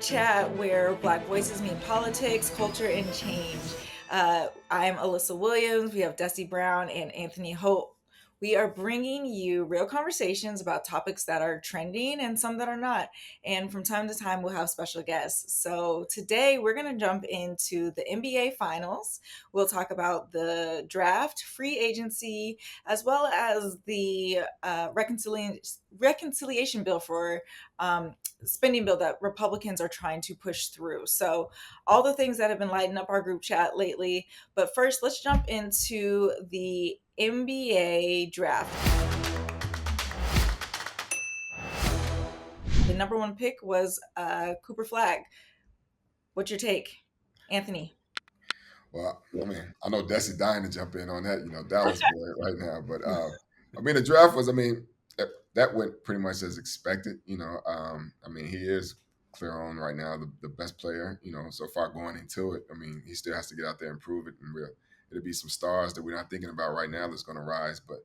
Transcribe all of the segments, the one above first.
chat where Black voices meet politics, culture, and change. I'm Alyssa Williams. We have Dusty Brown and Anthony Holt. We are bringing you real conversations about topics that are trending and some that are not. And from time to time, we'll have special guests. So today, we're going to jump into the NBA Finals. We'll talk about the draft, free agency, as well as the reconciliation bill for spending bill that Republicans are trying to push through. So, all the things that have been lighting up our group chat lately. But first, let's jump into the NBA draft. The number one pick was Cooper Flag. What's your take, Anthony? Well, I mean, I know Desi dying to jump in on that, Dallas boy right now. But I mean, the draft was, I mean, that went pretty much as expected. I mean, he is clear on right now the best player. So far going into it. I mean, he still has to get out there and prove it, and it'll be some stars that we're not thinking about right now that's going to rise. But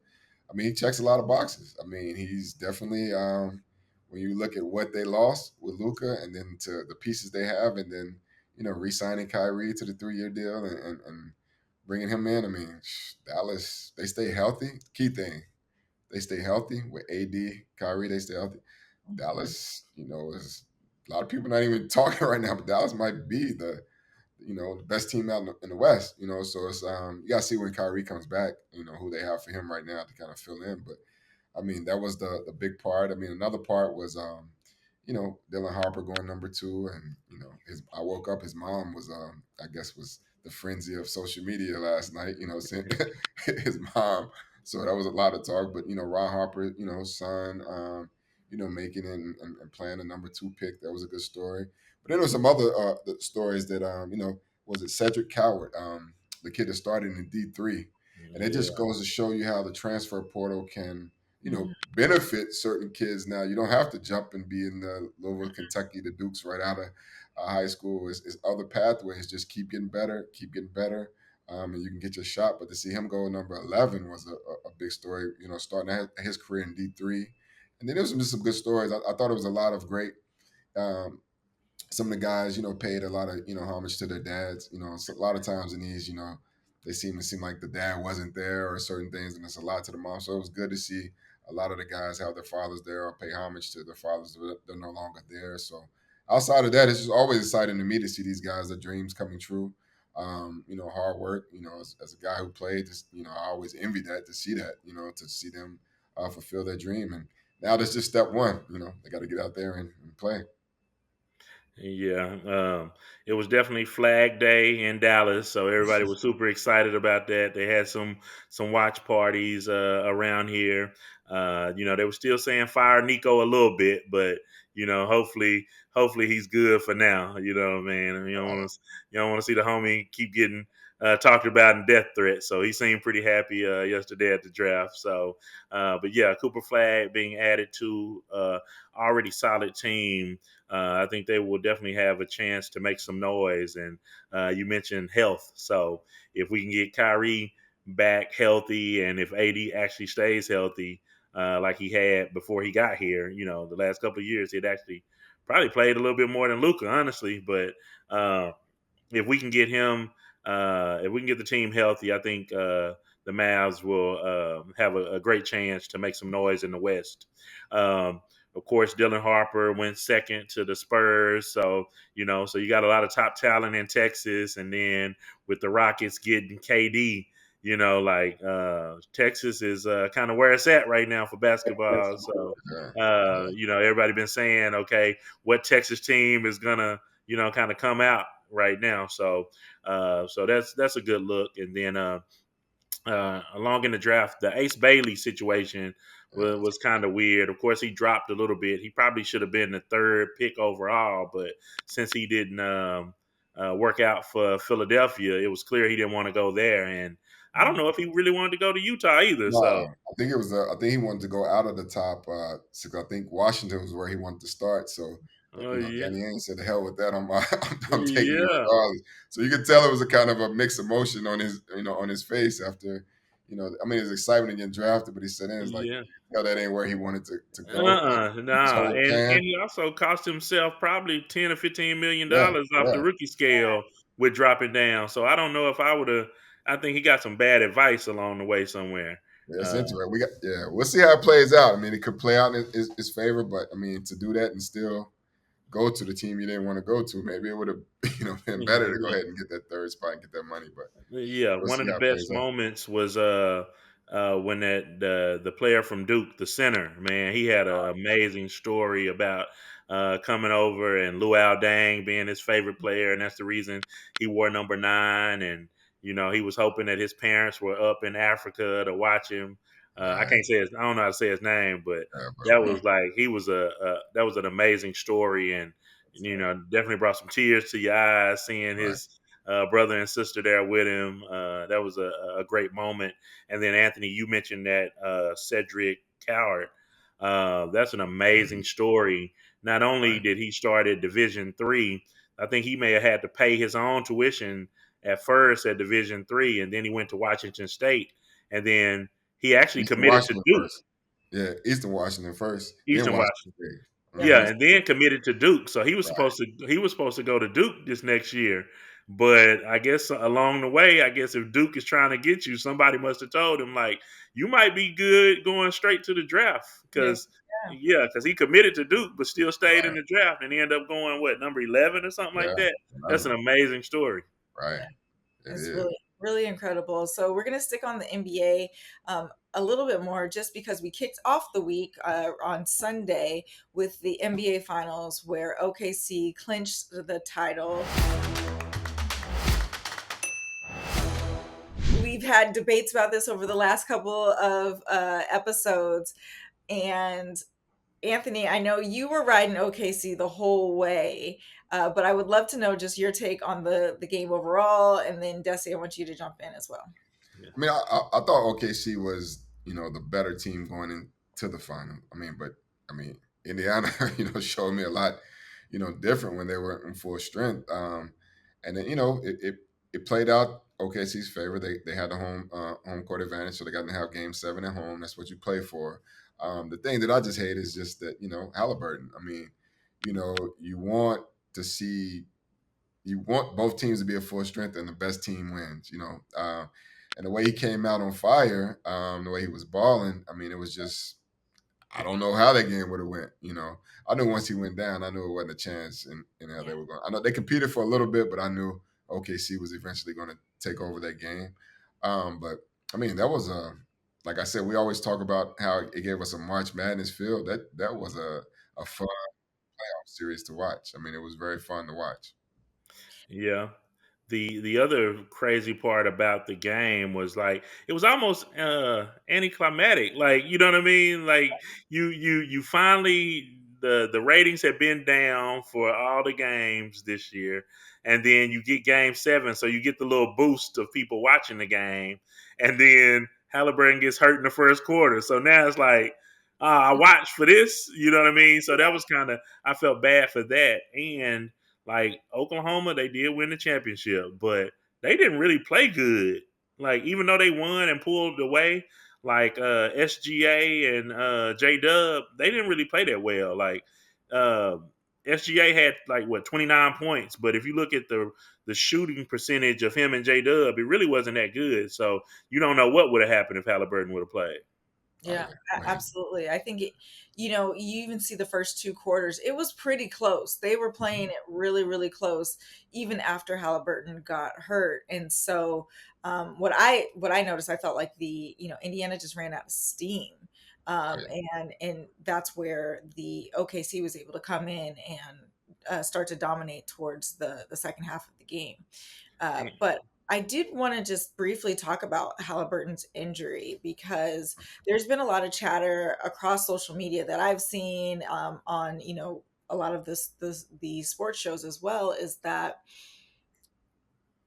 I mean, he checks a lot of boxes. I mean, he's definitely when you look at what they lost with Luca, and then to the pieces they have, and then re-signing Kyrie to the 3-year deal and bringing him in. I mean, Dallas, they stay healthy. Key thing, they stay healthy with AD, Kyrie. They stay healthy. Dallas, is a lot of people not even talking right now, but Dallas might be the best team out in the West. So it's you gotta see when Kyrie comes back. Who they have for him right now to kind of fill in, but. I mean, that was the big part. I mean, another part was Dylan Harper going number two, and his. I woke up. His mom was, I guess, was the frenzy of social media last night. Sent his mom. So that was a lot of talk. But Ron Harper, son, making it and playing the number two pick. That was a good story. But then there was some other the stories that was it Cedric Coward, the kid that started in D3, and it just Yeah. goes to show you how the transfer portal can Mhm. benefit certain kids now. You don't have to jump and be in the Louisville, Kentucky, the Dukes right out of high school. It's other pathways. Just keep getting better, and you can get your shot. But to see him go number 11 was a big story, starting his career in D3. And then there was just some good stories. I thought it was a lot of great. Um, some of the guys, paid a lot of, homage to their dads. So a lot of times in these, they seem like the dad wasn't there or certain things, and it's a lot to the mom. So it was good to see a lot of the guys have their fathers there or pay homage to their fathers that they're no longer there. So outside of that, it's just always exciting to me to see these guys, their dreams coming true. Hard work. As a guy who played, just I always envy that to see that. To see them fulfill their dream, and now that's just step one. They got to get out there and play. Yeah, it was definitely Flag Day in Dallas, so everybody was super excited about that. They had some watch parties around here. They were still saying fire Nico a little bit, but hopefully he's good for now. Man, you don't want to see the homie keep getting talked about in death threats. So he seemed pretty happy yesterday at the draft. So, but yeah, Cooper Flag being added to already solid team. I think they will definitely have a chance to make some noise. And you mentioned health. So if we can get Kyrie back healthy and if AD actually stays healthy like he had before he got here, the last couple of years, he'd actually probably played a little bit more than Luca, honestly. But if we can get him, if we can get the team healthy, I think the Mavs will have a great chance to make some noise in the West. Of course, Dylan Harper went second to the Spurs, so you got a lot of top talent in Texas, and then with the Rockets getting KD, Texas is kind of where it's at right now for basketball. So, Yeah. everybody been saying, okay, what Texas team is gonna, kind of come out right now. So that's a good look. And then along in the draft, the Ace Bailey situation Yeah. was kind of weird. Of course, he dropped a little bit. He probably should have been the third pick overall, but since he didn't work out for Philadelphia, it was clear he didn't want to go there. And I don't know if he really wanted to go to Utah either. No, So, I think it was. I think he wanted to go out of the top six. I think Washington was where he wanted to start. So, but oh yeah, Danny Ainge said, "The hell with that! I'm taking it yeah, regardless." So you could tell it was a kind of a mixed emotion on his face after I mean, it's exciting to get drafted, but he said, it's like, Yeah. that ain't where he wanted to go. His Nah, whole and plan. he also cost himself probably 10 or 15 million Yeah, dollars off the yeah. rookie scale with dropping down. So I don't know if I would have. I think he got some bad advice along the way somewhere. Yeah, it's Uh, interesting. We'll see how it plays out. I mean, it could play out in his favor, but I mean, to do that and still go to the team you didn't want to go to, maybe it would have, been better to go ahead and get that third spot and get that money. But Yeah, we'll one see of the how it best plays out. moments was when the player from Duke, the center, man, he had an amazing story about coming over and Luau Dang being his favorite player, and that's the reason he wore number 9. And he was hoping that his parents were up in Africa to watch him. I Right. can't say I don't know how to say his name, but Yeah, that but was like he was that was an amazing story, and definitely brought some tears to your eyes seeing right. his brother and sister there with him. That was a great moment. And then Anthony, you mentioned that Cedric Coward. That's an Mhm. amazing story. Not only Right. did he start at Division 3, I think he may have had to pay his own tuition at first at Division 3, and then he went to Washington State, and then he actually Eastern committed to Washington Duke, first. Yeah, Eastern Washington first, then Eastern Washington Washington. State. Yeah, Yeah, Hmm. and then committed to Duke. So Right. he was supposed to go to Duke this next year. But I guess along the way, I guess if Duke is trying to get you, somebody must have told him like you might be good going straight to the draft maybe. because Yeah, because he committed to Duke but still stayed in Right. the draft and he ended up going what number 11 or something like Yeah. that. That's an 11. amazing story. Right. yeah. It It's is. really, really incredible. So we're going to stick on the NBA a little bit more just because we kicked off the week on Sunday with the NBA Finals where OKC clinched the title. We've had debates about this over the last couple of episodes. And Anthony, I know you were riding OKC the whole way, but I would love to know just your take on the game overall. And then, Desi, I want you to jump in as well. Yeah. I mean, I thought OKC was, the better team going into the final. I mean, Indiana, showed me a lot, different when they were in full strength. And then, it played out OKC's favor. They had the home court advantage, so they got to have Game 7 at home. That's what you play for. The thing that I just hate is just that, Halliburton. I mean, you want to see you want both teams to be at full strength and the best team wins, and the way he came out on fire, the way he was balling, I mean, it was just, I don't know how that game would have went, I knew once he went down, I knew it wasn't a chance in how Yeah. they were going. I know they competed for a little bit, but I knew OKC was eventually going to take over that game. But I mean, that was like I said, we always talk about how it gave us a March Madness feel. That was a fun series to watch. I mean, it was very fun to watch. Yeah. The other crazy part about the game was like it was almost anticlimactic. Like, you know what I mean? Like you finally the ratings have been down for all the games this year, and then you get game 7, so you get the little boost of people watching the game, and then Halliburton gets hurt in the first quarter. So now it's like I watched for this, you know what I mean? So that was kind of, I felt bad for that. And like Oklahoma, they did win the championship, but they didn't really play good. Like, even though they won and pulled away, like SGA and J Dub, they didn't really play that well. Like uh, SGA had like what 29 points, but if you look at the shooting percentage of him and J Dub, it really wasn't that good. So you don't know what would have happened if Halliburton would have played. Oh Yeah, yeah, I mean, absolutely. I think you even see the first two quarters. It was pretty close. They were playing it really, really close, even after Halliburton got hurt. And so, what I noticed, I felt like Indiana just ran out of steam, oh um, yeah. and that's where the OKC was able to come in and start to dominate towards the second half of the game. But I did want to just briefly talk about Halliburton's injury because there's been a lot of chatter across social media that I've seen on a lot of the sports shows as well, is that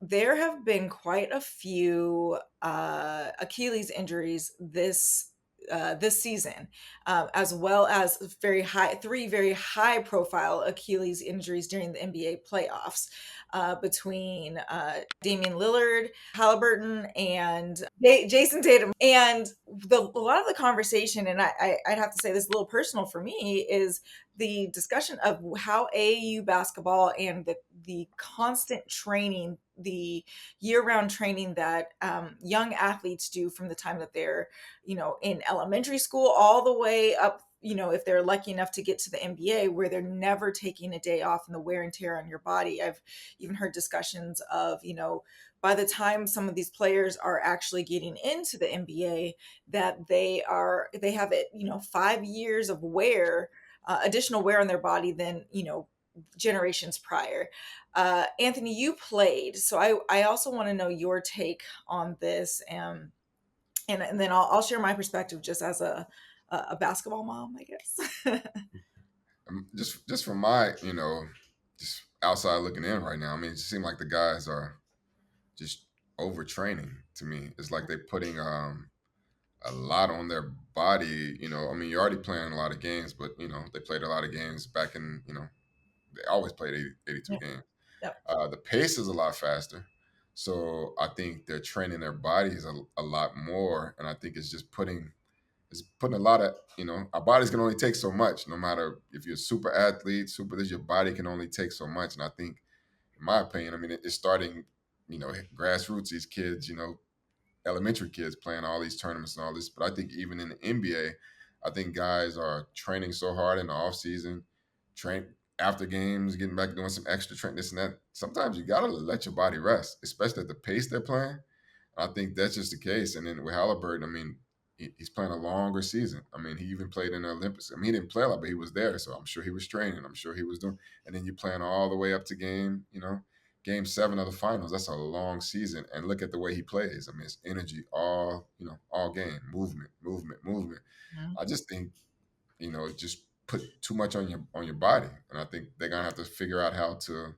there have been quite a few Achilles injuries this this season, as well as three very high profile Achilles injuries during the NBA playoffs, between Damian Lillard, Halliburton, and Jason Tatum. And a lot of the conversation, and I'd have to say this is a little personal for me, is the discussion of how AAU basketball and the constant training, the year-round training that young athletes do from the time that they're, in elementary school all the way up, if they're lucky enough to get to the NBA, where they're never taking a day off, and the wear and tear on your body. I've even heard discussions of, by the time some of these players are actually getting into the NBA, that they have it, 5 years of wear, additional wear on their body than, generations prior. Anthony, you played, so I also want to know your take on this, and then I'll share my perspective just as a basketball mom, I guess. Just from my, just outside looking in right now, I mean, it just seems like the guys are just overtraining to me. It's like they're putting a lot on their body. I mean, you're already playing a lot of games, but they played a lot of games back in, they always played 82 Yeah. games. Yep. The pace is a lot faster. So I think they're training their bodies a lot more. And I think it's putting a lot of, our bodies can only take so much, no matter if you're a super athlete, your body can only take so much. And I think, in my opinion, I mean, it's starting, grassroots, these kids, elementary kids playing all these tournaments and all this. But I think even in the NBA, I think guys are training so hard in the off season, train after games, getting back doing some extra training, this and that. Sometimes you gotta let your body rest, especially at the pace they're playing. I think that's just the case. And then with Halliburton, I mean, he's playing a longer season. I mean, he even played in the Olympics. I mean, he didn't play a lot, but he was there, so I'm sure he was training. I'm sure he was doing. And then you're playing all the way up to game 7 of the finals. That's a long season. And look at the way he plays. I mean, it's energy all game, movement, movement, movement. Mhm. I just think, just put too much on your body. And I think they're gonna have to figure out how to,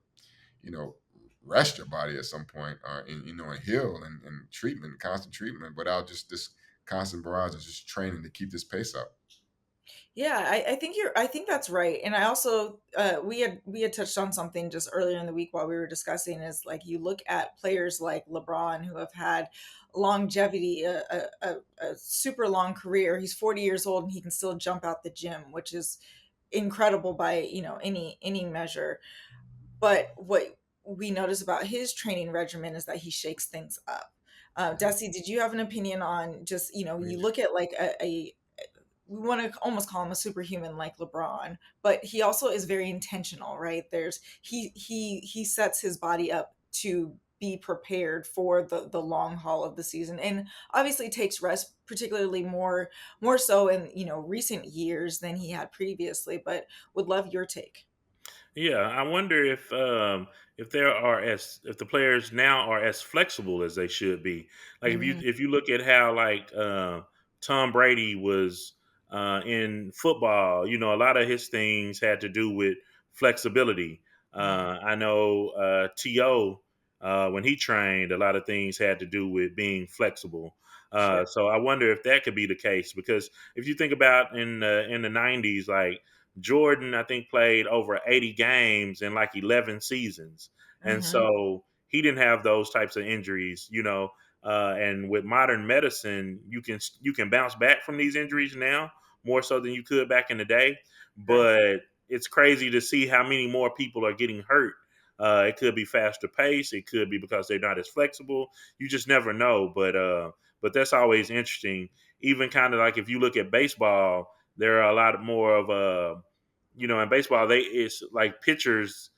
you know, rest your body at some point, and heal and treatment, constant treatment, without just this constant barrage of just training to keep this pace up. Yeah, I think that's right. And I also, we had touched on something just earlier in the week while we were discussing, is like, you look at players like LeBron, who have had longevity, a super long career. He's 40 years old and he can still jump out the gym, which is incredible by, any measure. But what we notice about his training regimen is that he shakes things up. Desi, did you have an opinion on, just, you look at like we want to almost call him a superhuman like LeBron, but he also is very intentional, right? He sets his body up to be prepared for the long haul of the season, and obviously takes rest, particularly more so in, recent years than he had previously. But would love your take. Yeah, I wonder if if the players now are as flexible as they should be. Like Mm, if you look at how like Tom Brady was in football, a lot of his things had to do with flexibility. mm, I know To when he trained, a lot of things had to do with being flexible. sure. So I wonder if that could be the case, because if you think about in the '90s, like Jordan, I think, played over 80 games in like 11 seasons. And Hmm. so he didn't have those types of injuries. And with modern medicine, you can bounce back from these injuries now more so than you could back in the day. Sure. But it's crazy to see how many more people are getting hurt. It could be faster pace. It could be because they're not as flexible. You just never know. But that's always interesting. Even kind of like if you look at baseball, there are a lot more of in baseball, it's like pitchers,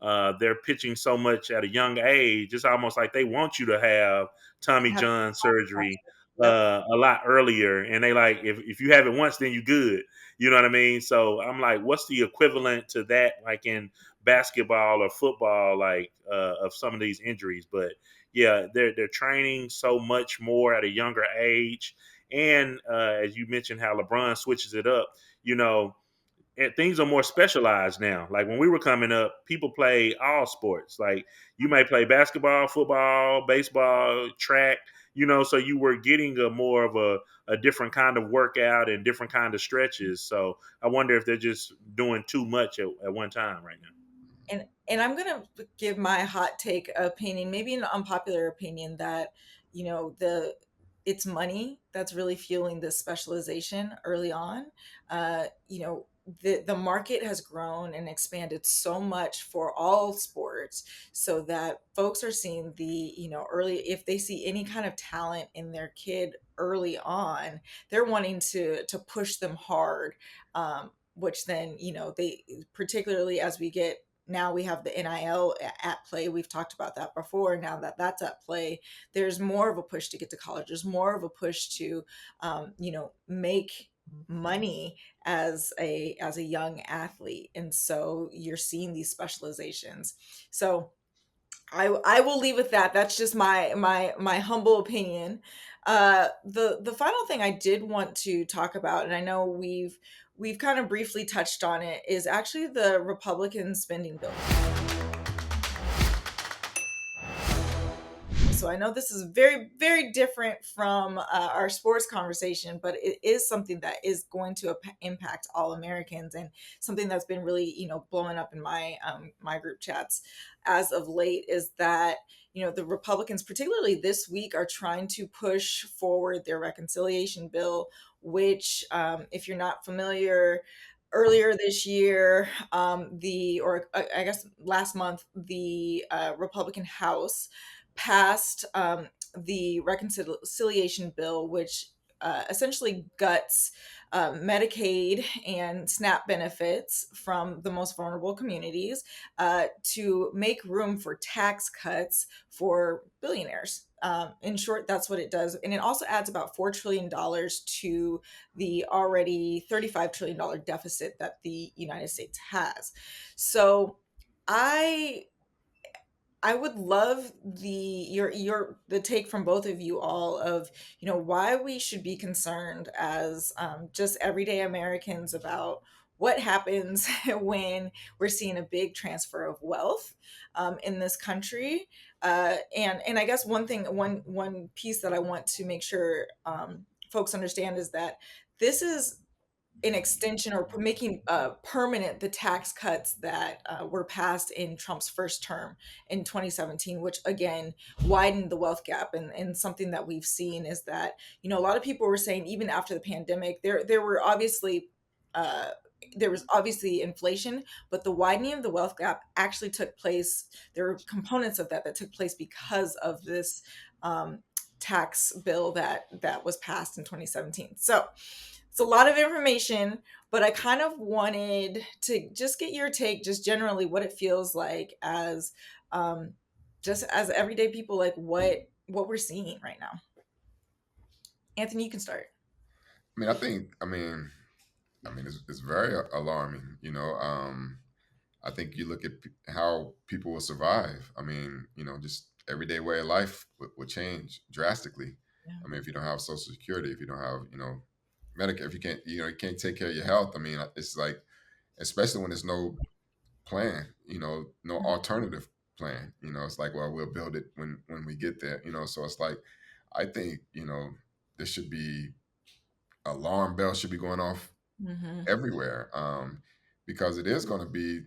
they're pitching so much at a young age. It's almost like they want you to have Tommy Have- John surgery Yep. a lot earlier, and they like, if you have it once, then you good. You know what I mean? So I'm like, what's the equivalent to that, like in basketball or football, like of some of these injuries? But yeah, they're training so much more at a younger age, and as you mentioned, how LeBron switches it up. You know, things are more specialized now. Like when we were coming up, people play all sports. Like you may play basketball, football, baseball, track. So you were getting a more of a different kind of workout and different kind of stretches. So I wonder if they're just doing too much at one time right now. And I'm gonna give my hot take opinion, maybe an unpopular opinion, that the it's money that's really fueling this specialization early on. The market has grown and expanded so much for all sports, so that folks are seeing the early, if they see any kind of talent in their kid early on, they're wanting to push them hard. Which then they, particularly as we get, now we have the NIL at play. We've talked about that before. Now that that's at play, there's more of a push to get to college. There's more of a push to, make money as a young athlete, and so you're seeing these specializations. So I will leave with that. That's just my humble opinion. The final thing I did want to talk about, and I know we've kind of briefly touched on it, is actually the Republican spending bill. So I know this is very, very different from our sports conversation, but it is something that is going to impact all Americans, and something that's been really, blowing up in my group chats as of late, is that the Republicans, particularly this week, are trying to push forward their reconciliation bill, which, if you're not familiar, earlier this year, or I guess last month, the Republican House passed the reconciliation bill, which essentially guts Medicaid and SNAP benefits from the most vulnerable communities, to make room for tax cuts for billionaires. In short, that's what it does. And it also adds about $4 trillion to the already $35 trillion deficit that the United States has. So I I would love the take from both of you all of why we should be concerned as just everyday Americans about what happens when we're seeing a big transfer of wealth in this country. And I guess one piece that I want to make sure folks understand is that this is an extension, or making permanent, the tax cuts that were passed in Trump's first term in 2017, which again widened the wealth gap. And something that we've seen is that a lot of people were saying, even after the pandemic, uh, there was obviously inflation, but the widening of the wealth gap actually took place. There were components of that took place because of this tax bill that was passed in 2017. So it's a lot of information, but I kind of wanted to just get your take, just generally what it feels like as just as everyday people, like what we're seeing right now. Anthony, you can start. I mean, it's very alarming. I think you look at how people will survive. I mean, just everyday way of life would change drastically. Yeah. I mean, if you don't have Social Security, if you don't have, Medicare, if you can't, you can't take care of your health. I mean, it's like, especially when there's no plan, no alternative plan. It's like, well, we'll build it when we get there. So it's like, I think, there should be alarm bells should be going off Mm-hmm. everywhere, because it is going to be,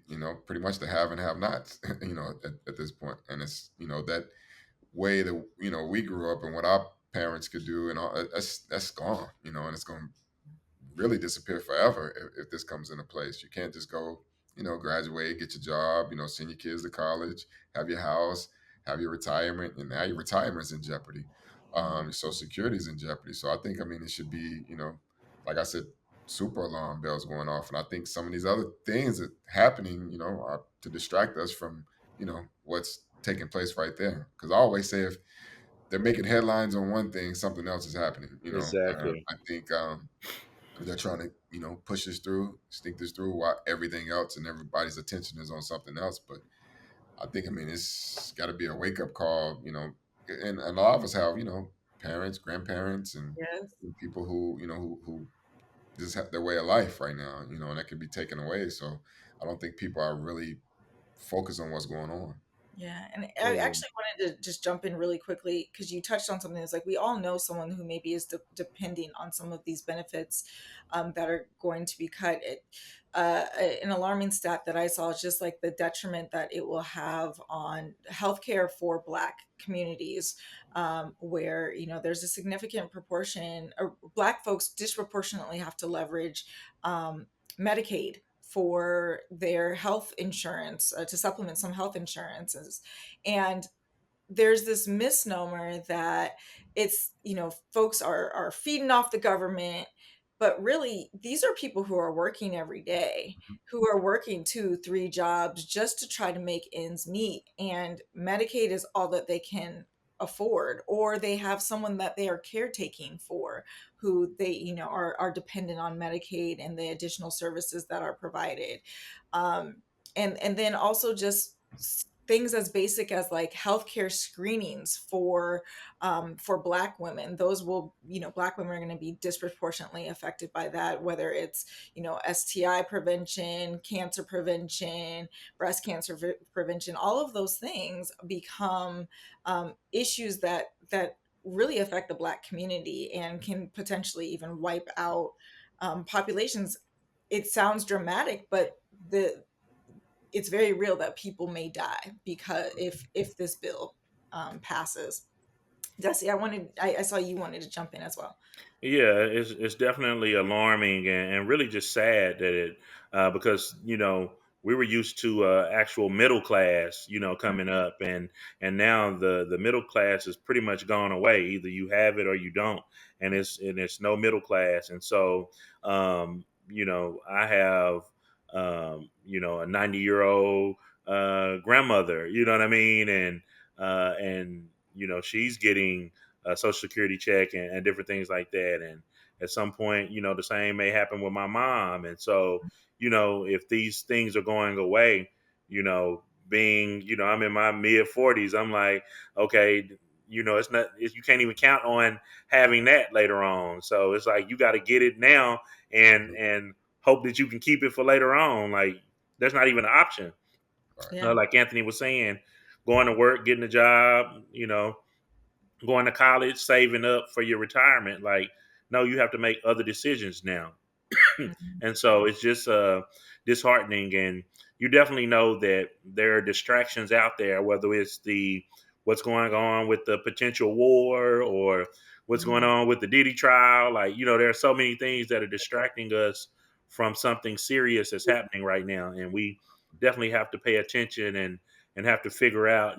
pretty much the have and have nots, at this point. And it's, that way that, we grew up and what our parents could do and all that's gone, and it's going to really disappear forever if this comes into place. You can't just go, graduate, get your job, send your kids to college, have your house, have your retirement, and now your retirement's in jeopardy. Your Social Security is in jeopardy. So I think, it should be, like I said, super alarm bells going off. And I think some of these other things that happening, are to distract us from, what's taking place right there. Because I always say, if they're making headlines on one thing, something else is happening. Exactly. I think they're trying to, push this through, think this through, while everything else and everybody's attention is on something else. But I think, it's got to be a wake up call, and a lot of us have, parents, grandparents, and Yes. people who, who just have their way of life right now, and that can be taken away. So I don't think people are really focused on what's going on. Yeah, and I So, actually wanted to just jump in really quickly because you touched on something that's like we all know someone who maybe is depending on some of these benefits that are going to be cut. An alarming stat that I saw is just like the detriment that it will have on healthcare for Black communities, where there's a significant proportion, or Black folks disproportionately have to leverage Medicaid for their health insurance, to supplement some health insurances. And there's this misnomer that it's, folks are feeding off the government, but really these are people who are working every day, who are working 2 3 jobs just to try to make ends meet, and Medicaid is all that they can afford, or they have someone that they are caretaking for, who they are dependent on Medicaid and the additional services that are provided. Um, and and then also just things as basic as like healthcare screenings for Black women. Those will, Black women are going to be disproportionately affected by that, whether it's STI prevention, cancer prevention, breast cancer prevention. All of those things become issues that really affect the Black community and can potentially even wipe out populations. It sounds dramatic, but the it's very real that people may die because if this bill passes. Desi, I saw you wanted to jump in as well. yeah, it's definitely alarming and really just sad that it because we were used to actual middle class coming up, and now the middle class is pretty much gone away. Either you have it or you don't, and it's no middle class. And so I have a 90-year-old grandmother, you know what I mean, and she's getting a social security check and different things like that. And at some point, the same may happen with my mom. And so, if these things are going away, being, I'm in my mid 40s, I'm like, okay, you can't even count on having that later on. So it's like, you got to get it now and hope that you can keep it for later on. Like, that's not even an option. Right. Yeah. Like Anthony was saying, going to work, getting a job, going to college, saving up for your retirement. Like, no, you have to make other decisions now. Mhm. And so it's just disheartening. And you definitely know that there are distractions out there, whether it's the what's going on with the potential war or what's going Mhm. on with the Diddy trial. Like, there are so many things that are distracting us from something serious that's happening right now. And we definitely have to pay attention and have to figure out,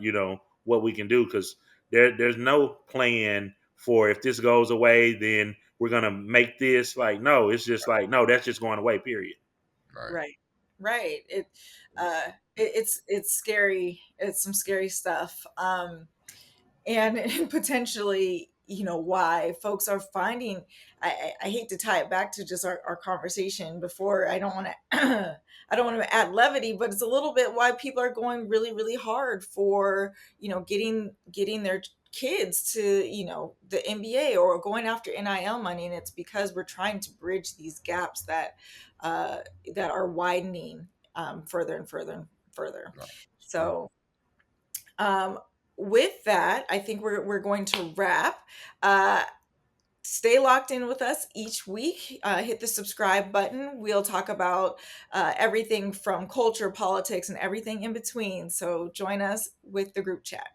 what we can do, because there's no plan for if this goes away, then we're gonna make this. Like, no, it's just like, no, that's just going away, period. Right. Right. Right. It's scary. It's some scary stuff. And potentially, why folks are finding, I hate to tie it back to just our conversation before. I don't want to I don't want to add levity, but it's a little bit why people are going really really hard for getting their kids to the NBA, or going after NIL money. And it's because we're trying to bridge these gaps uh, that are widening further and further and further. Right. It's true. So um, with that, I think we're going to wrap. Uh, Stay locked in with us each week. Hit the subscribe button. We'll talk about everything from culture, politics, and everything in between. So join us with the group chat.